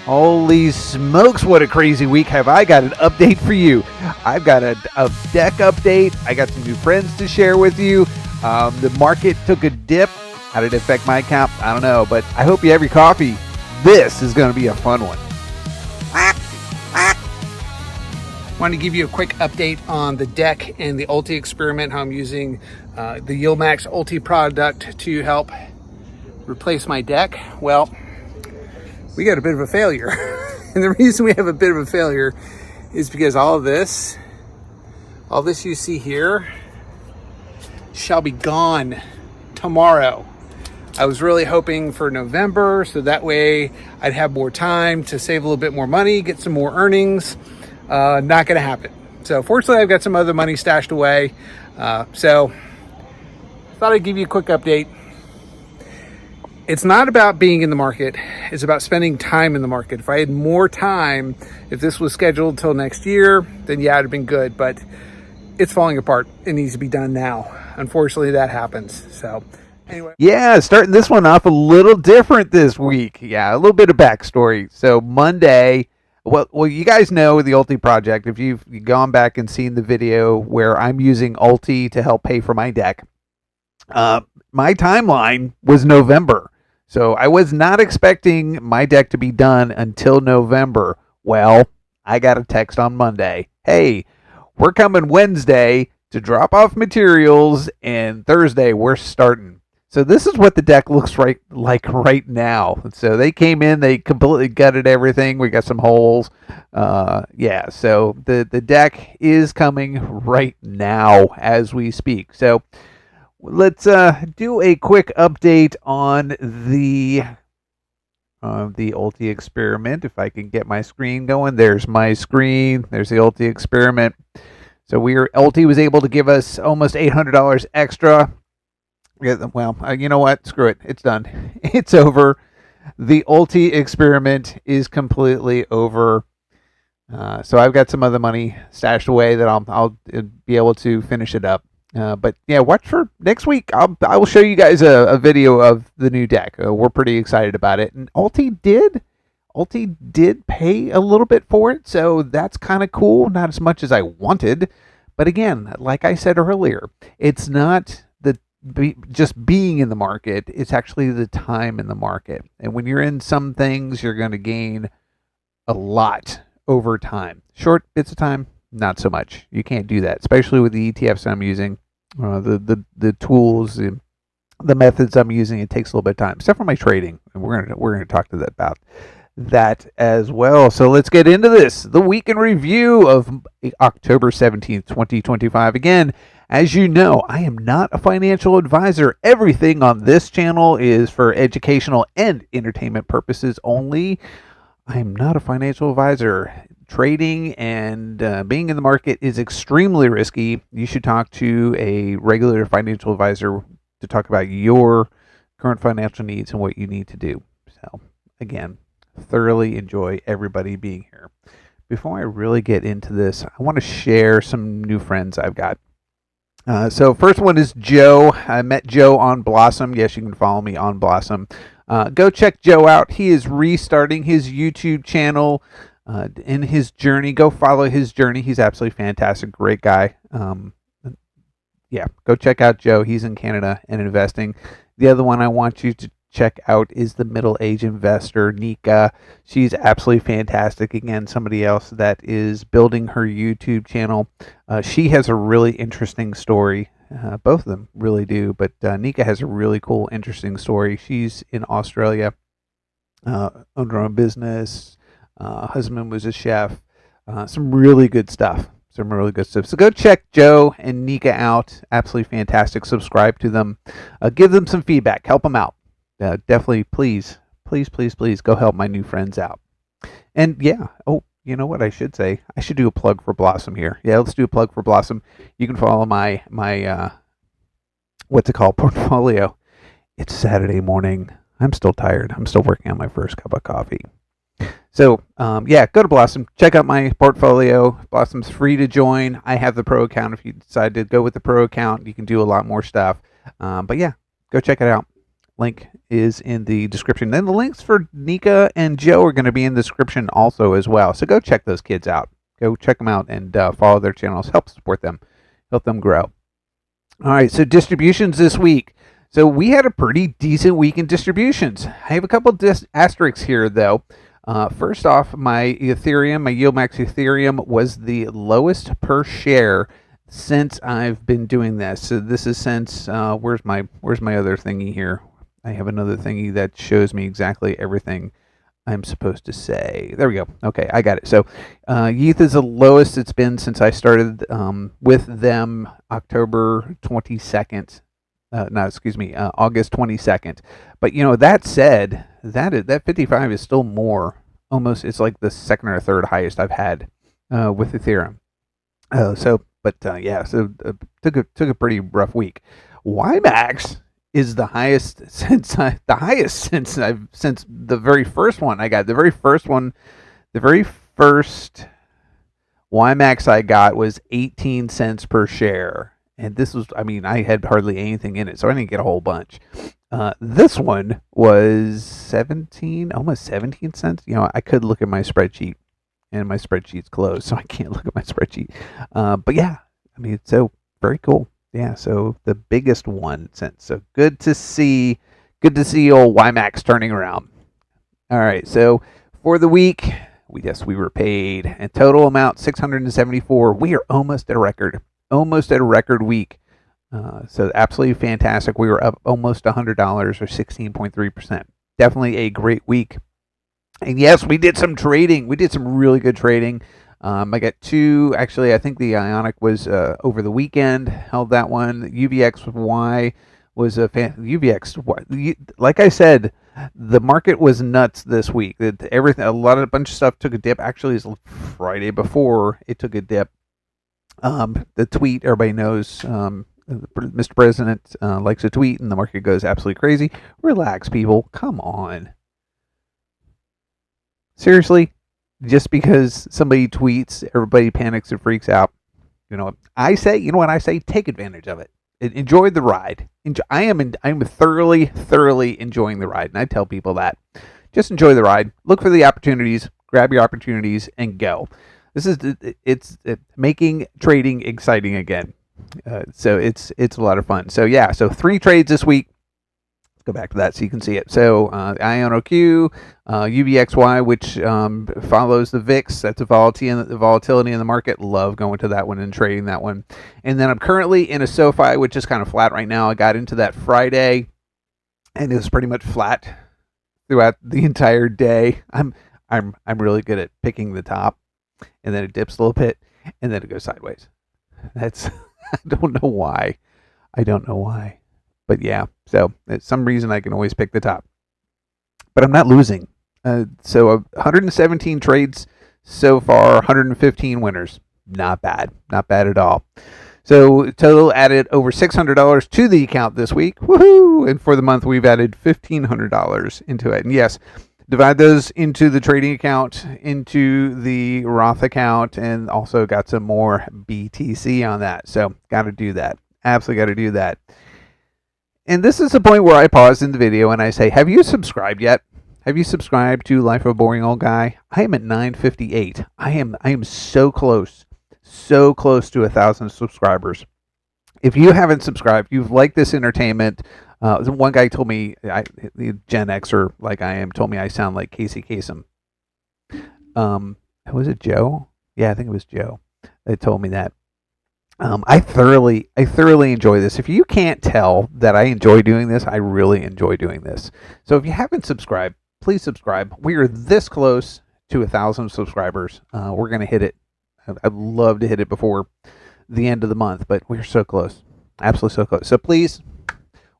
Holy smokes, what a crazy week. Have I got an update for you? I've got a deck update. I got some new friends to share with you. The market took a dip. How did it affect my account? I don't know, but I hope you have your coffee. This is going to be a fun one. Want to give you a quick update on the deck and the ULTY experiment, how I'm using the YieldMax ULTY product to help replace my deck. Well, we got a bit of a failure. And the reason we have a bit of a failure is because all this you see here shall be gone tomorrow. I was really hoping for November, so that way I'd have more time to save a little bit more money, get some more earnings. Not going to happen. So fortunately, I've got some other money stashed away. So thought I'd give you a quick update. It's not about being in the market. It's about spending time in the market. If I had more time, if this was scheduled till next year, then yeah, it'd have been good. But it's falling apart. It needs to be done now. Unfortunately, that happens. So anyway. Yeah, starting this one off a little different this week. Yeah, a little bit of backstory. So Monday, well, you guys know the ULTY project. If you've gone back and seen the video where I'm using ULTY to help pay for my deck, my timeline was November. So I was not expecting my deck to be done until November. Well, I got a text on Monday. Hey, we're coming Wednesday to drop off materials, and Thursday we're starting. So this is what the deck looks like right now. So they came in, they completely gutted everything. We got some holes. Yeah, so the deck is coming right now as we speak. So let's do a quick update on the ULTY experiment. If I can get my screen going, there's my screen. There's the ULTY experiment. So ULTY was able to give us almost $800 extra. Well, you know what? Screw it. It's done. It's over. The ULTY experiment is completely over. So I've got some other money stashed away that I'll be able to finish it up. But yeah, watch for next week. I will show you guys a video of the new deck. We're pretty excited about it. And ULTY did pay a little bit for it, so that's kind of cool. Not as much as I wanted, but again, like I said earlier, it's not just being in the market. It's actually the time in the market. And when you're in some things, you're going to gain a lot over time. Short bits of time, not so much. You can't do that, especially with the ETFs I'm using, the tools, the methods I'm using. It takes a little bit of time, except for my trading, and we're gonna talk to that about that as well. So let's get into this. The week in review of October 17th, 2025. Again, as you know, I am not a financial advisor. Everything on this channel is for educational and entertainment purposes only. I am not a financial advisor. Trading and being in the market is extremely risky. You should talk to a regular financial advisor to talk about your current financial needs and what you need to do. So, again, thoroughly enjoy everybody being here. Before I really get into this, I want to share some new friends I've got. So first one is Joe. I met Joe on Blossom. Yes, you can follow me on Blossom. Go check Joe out. He is restarting his YouTube channel. In his journey, go follow his journey. He's absolutely fantastic, great guy. Yeah, go check out Joe. He's in Canada and investing. The other one I want you to check out is the middle-aged investor, Nika. She's absolutely fantastic. Again, somebody else that is building her YouTube channel. She has a really interesting story. Both of them really do, but Nika has a really cool, interesting story. She's in Australia, owned her own business. Husband was a chef. Some really good stuff. So go check Joe and Nika out. Absolutely fantastic. Subscribe to them. Give them some feedback. Help them out. Definitely, please go help my new friends out. And yeah, you know what I should say? I should do a plug for Blossom here. Yeah, let's do a plug for Blossom. You can follow my what's it called, portfolio. It's Saturday morning. I'm still tired. I'm still working on my first cup of coffee. So, yeah, go to Blossom. Check out my portfolio. Blossom's free to join. I have the pro account. If you decide to go with the pro account, you can do a lot more stuff. But yeah, go check it out. Link is in the description. Then the links for Nika and Joe are going to be in the description also as well. So go check those kids out. Go check them out and follow their channels. Help support them. Help them grow. All right, so distributions this week. So we had a pretty decent week in distributions. I have a couple asterisks here, though. First off, my Ethereum, my YieldMax Ethereum was the lowest per share since I've been doing this. So this is since where's my other thingy here? I have another thingy that shows me exactly everything I'm supposed to say. There we go. Okay, I got it. So ETH is the lowest it's been since I started with them October 22nd. August 22nd. But that said, that 55 is still more. Almost, it's like the second or third highest I've had with Ethereum. So took a pretty rough week. WiMAX is the highest since the very first one I got. The very first WiMAX I got was 18 cents per share. And this was, I had hardly anything in it, so I didn't get a whole bunch. This one was almost 17 cents. I could look at my spreadsheet, and my spreadsheet's closed, so I can't look at my spreadsheet. But yeah, so very cool. Yeah, so the biggest 1 cent. So good to see old WiMAX turning around. All right, so for the week, we were paid a total amount $674. We are almost at a record week. So absolutely fantastic. We were up almost $100 or 16.3%. Definitely a great week. And yes, we did some trading. We did some really good trading. I got two. Actually, I think the Ionic was over the weekend. Held that one. UVXY was a UVX. Like I said, the market was nuts this week. Everything, a bunch of stuff took a dip. Actually, it's Friday before it took a dip. The tweet, everybody knows. Mr. President likes to tweet, and the market goes absolutely crazy. Relax, people. Come on. Seriously, just because somebody tweets, everybody panics and freaks out. You know what I say? Take advantage of it. Enjoy the ride. I'm thoroughly enjoying the ride, and I tell people that. Just enjoy the ride. Look for the opportunities. Grab your opportunities and go. It's making trading exciting again. So it's a lot of fun. So yeah, so 3 trades this week. Let's go back to that so you can see it. So IONOQ, UVXY, which follows the VIX. That's the volatility in the market. Love going to that one and trading that one. And then I'm currently in a SoFi, which is kind of flat right now. I got into that Friday, and it was pretty much flat throughout the entire day. I'm really good at picking the top, and then it dips a little bit, and then it goes sideways. That's I don't know why. But yeah, so at some reason I can always pick the top. But I'm not losing. So 117 trades so far, 115 winners. Not bad. Not bad at all. So total added over $600 to the account this week. Woohoo! And for the month, we've added $1,500 into it. And yes, divide those into the trading account, into the Roth account, and also got some more BTC on that. So got to do that. Absolutely got to do that. And this is the point where I pause in the video and I say, have you subscribed yet? Have you subscribed to Life of a Boring Old Guy? I am at 958. I am so close to 1,000 subscribers. If you haven't subscribed, you've liked this entertainment. One guy told me, the Gen Xer like I am, told me I sound like Casey Kasem. Was it Joe? Yeah, I think it was Joe that told me that. I thoroughly enjoy this. If you can't tell that I enjoy doing this, I really enjoy doing this. So if you haven't subscribed, please subscribe. We are this close to 1,000 subscribers. We're going to hit it. I'd love to hit it before the end of the month, but we're so close. Absolutely so close. So please,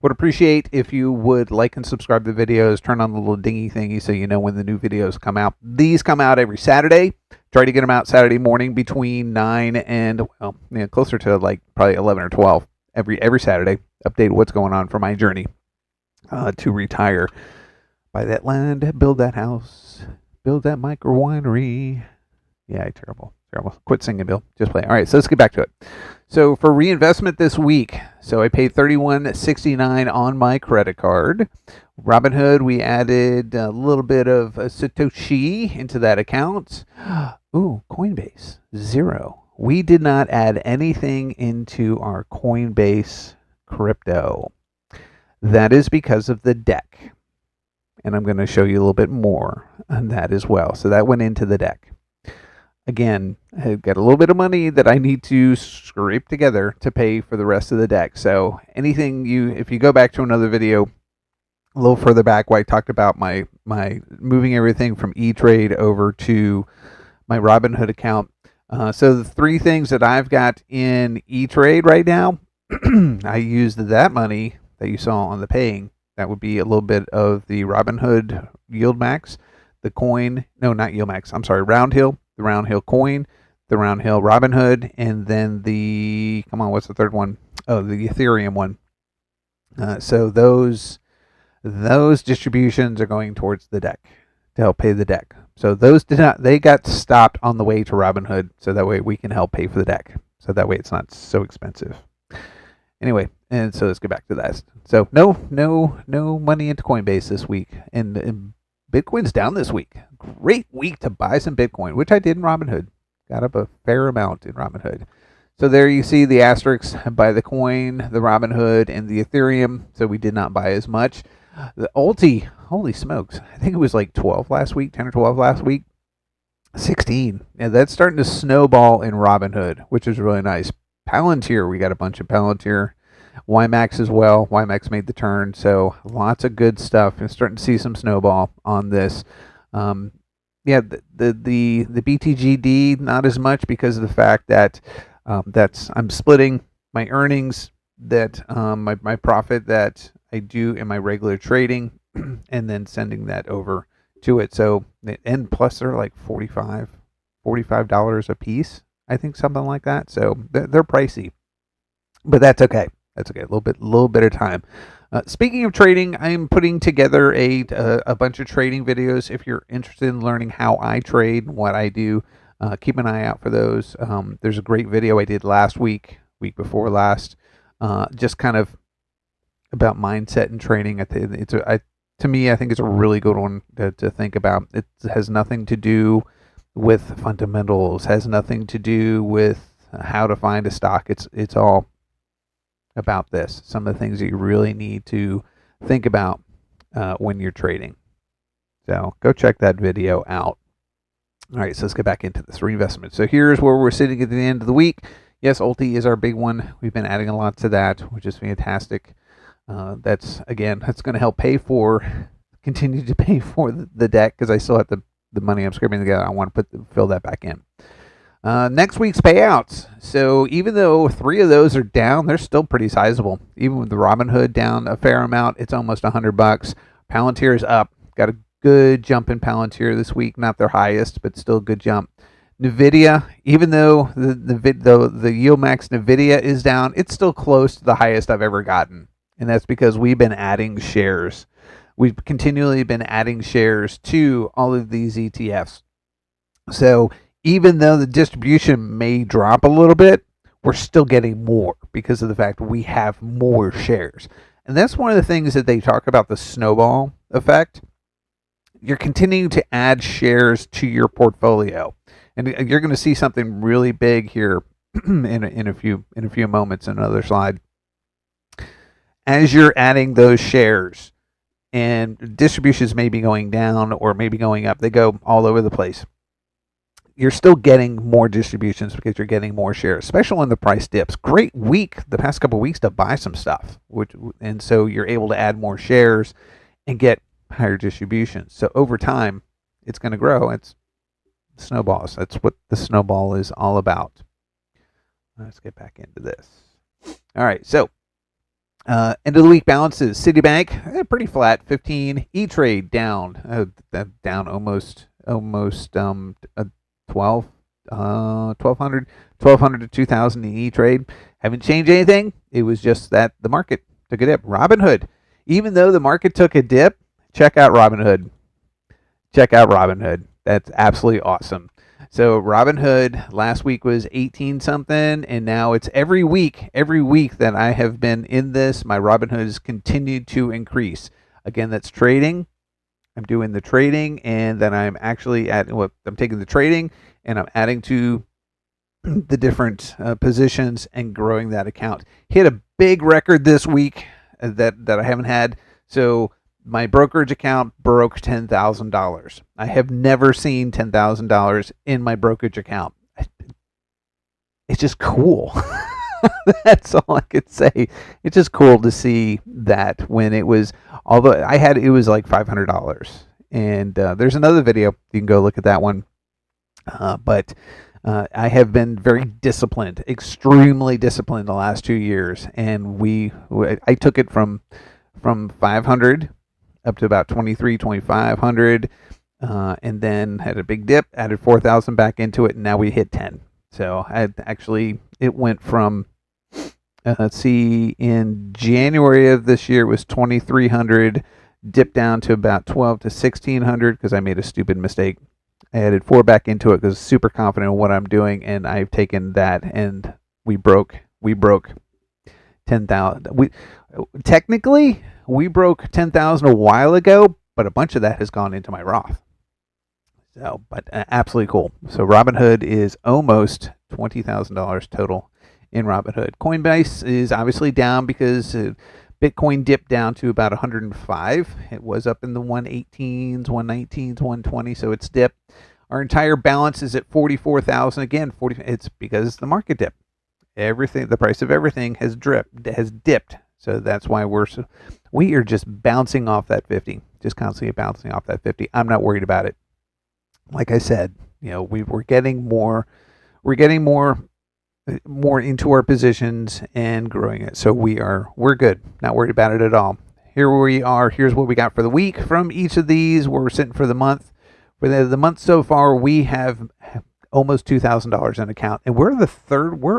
would appreciate if you would like and subscribe to the videos, turn on the little dingy thingy so you know when the new videos come out. These come out every Saturday. Try to get them out Saturday morning between 9 and, closer to like probably 11 or 12 every Saturday. Update what's going on for my journey to retire. Buy that land, build that house, build that micro winery. Yeah, terrible. Sorry, I'll quit singing, Bill. Just play. All right, so let's get back to it. So for reinvestment this week, so I paid $31.69 on my credit card. Robinhood, we added a little bit of Satoshi into that account. Ooh, Coinbase, 0. We did not add anything into our Coinbase crypto. That is because of the deck. And I'm going to show you a little bit more on that as well. So that went into the deck. Again, I've got a little bit of money that I need to scrape together to pay for the rest of the deck. So anything if you go back to another video a little further back where I talked about my moving everything from E-Trade over to my Robinhood account. So the 3 things that I've got in E-Trade right now, I used that money that you saw on the paying. That would be a little bit of the Robinhood Yield Max, the coin, no, not Yield Max, I'm sorry, Roundhill, the Roundhill coin, the Roundhill Robinhood, and then what's the third one? Oh, the Ethereum one. So those distributions are going towards the deck to help pay the deck. So those they got stopped on the way to Robinhood, so that way we can help pay for the deck. So that way it's not so expensive. Anyway, and so let's get back to that. So no money into Coinbase this week, and Bitcoin's down this week. Great week to buy some Bitcoin, which I did in Robinhood. Got up a fair amount in Robinhood. So there you see the asterisks by the coin, the Robinhood, and the Ethereum. So we did not buy as much. The ULTY, holy smokes, I think it was like 12 last week, 10 or 12 last week. 16. And that's starting to snowball in Robinhood, which is really nice. Palantir, we got a bunch of Palantir. YMAX as well. YMAX made the turn, so lots of good stuff. You're starting to see some snowball on this. The BTGD not as much because of the fact that I'm splitting my earnings, that my profit that I do in my regular trading, and then sending that over to it. So, and plus they're like $45 a piece, I think, something like that. So they're pricey, but that's okay. That's okay. A little bit of time. Speaking of trading, I'm putting together a bunch of trading videos. If you're interested in learning how I trade and what I do, keep an eye out for those. There's a great video I did last week before last, just kind of about mindset and trading. To me, I think it's a really good one to think about. It has nothing to do with fundamentals, has nothing to do with how to find a stock. It's all about this. Some of the things that you really need to think about when you're trading. So go check that video out. All right, so let's get back into this reinvestment. So here's where we're sitting at the end of the week. Yes, ULTY is our big one. We've been adding a lot to that, which is fantastic. That's going to help continue to pay for the deck, because I still have the money I'm scraping together. I want to fill that back in. Next week's payouts. So even though 3 of those are down, they're still pretty sizable. Even with the Robinhood down a fair amount, it's almost $100. Palantir is up. Got a good jump in Palantir this week. Not their highest, but still a good jump. Nvidia, even though the yield max Nvidia is down, it's still close to the highest I've ever gotten. And that's because we've been adding shares. We've continually been adding shares to all of these ETFs. So even though the distribution may drop a little bit, we're still getting more because of the fact we have more shares. And that's one of the things that they talk about, the snowball effect. You're continuing to add shares to your portfolio. And you're going to see something really big here in a few moments in another slide. As you're adding those shares, and distributions may be going down or maybe going up, they go all over the place. You're still getting more distributions because you're getting more shares, especially when the price dips. Great week the past couple of weeks to buy some stuff, and so you're able to add more shares and get higher distributions. So over time, it's going to grow. It's snowballs. That's what the snowball is all about. Let's get back into this. All right, so end of the week balances. Citibank, pretty flat, 15. E-Trade down, down almost 1200 to 2000 in E-Trade. Haven't changed anything. It was just that the market took a dip. Robinhood, even though the market took a dip, check out Robinhood. That's absolutely awesome. So Robinhood last week was 18 something, and now it's every week that I have been in this, my Robinhood has continued to increase. Again, that's trading. I'm doing the trading, and then I'm actually I'm taking the trading and I'm adding to the different positions and growing that account. Hit a big record this week that I haven't had. So my brokerage account broke $10,000. I have never seen $10,000 in my brokerage account. It's just cool. That's all I could say. It's just cool to see that when it was, although it was like $500. And there's another video. You can go look at that one. But I have been very disciplined, extremely disciplined the last 2 years. And I took it from 500 up to about 2,500, and then had a big dip, added 4,000 back into it, and now we hit 10. So it went from, let's see, in January of this year it was 2,300, dipped down to about 12 to 1,600 because I made a stupid mistake. I added 4 back into it because I'm super confident in what I'm doing, and I've taken that, and we broke 10,000. Technically we broke 10,000 a while ago, but a bunch of that has gone into my Roth. So, but absolutely cool. So Robinhood is almost $20,000 total in Robinhood. Coinbase is obviously down because Bitcoin dipped down to about 105. It was up in the 118s, 119s, 120, so it's dipped. Our entire balance is at 44,000. Again, it's because the market dip. The price of everything has dipped. So that's why we are just bouncing off that 50, just constantly bouncing off that 50. I'm not worried about it. Like I said, we're getting more into our positions and growing it. So we're good. Not worried about it at all. Here we are. Here's what we got for the week from each of these. We're sitting for the month. For the month so far, we have almost $2,000 in account, and we're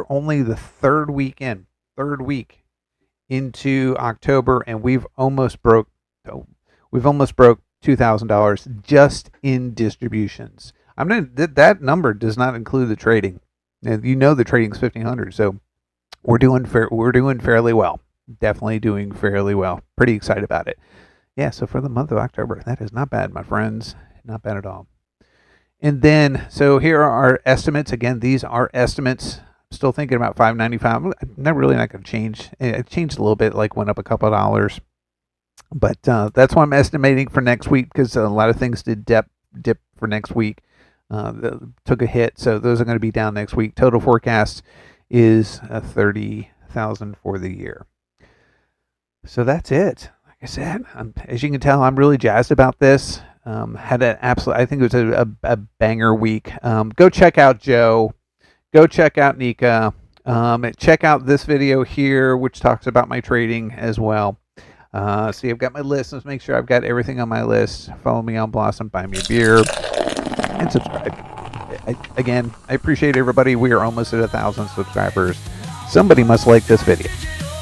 only the third week into October, and we've almost broke $2,000 just in distributions. That number does not include the trading. And the trading's 1,500, so we're doing fairly well. Definitely doing fairly well. Pretty excited about it. Yeah, so for the month of October, that is not bad, my friends. Not bad at all. And then, so here are our estimates. Again, these are estimates. I'm still thinking about $5.95. I'm not going to change. It changed a little bit, like went up a couple of dollars. But that's what I'm estimating for next week, because a lot of things did dip for next week. Took a hit, so those are going to be down next week. Total forecast is 30,000 for the year. So that's it. Like I said, as you can tell, I'm really jazzed about this. Had an absolute, I think it was a banger week. Go check out Joe. Go check out Nika. Check out this video here, which talks about my trading as well. See, I've got my list. Let's make sure I've got everything on my list. Follow me on Blossom, buy me a beer, and subscribe. Again, I appreciate everybody. We are almost at 1,000 subscribers. Somebody must like this video.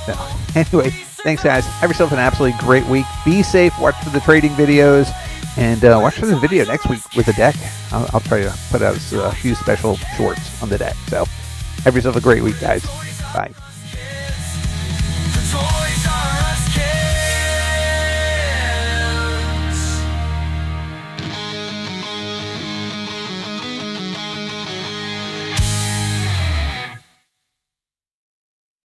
So, anyway, thanks, guys. Have yourself an absolutely great week. Be safe. Watch for the trading videos. And watch for the video next week with the deck. I'll try to put out a few special shorts on the deck. So have yourself a great week, guys. Bye.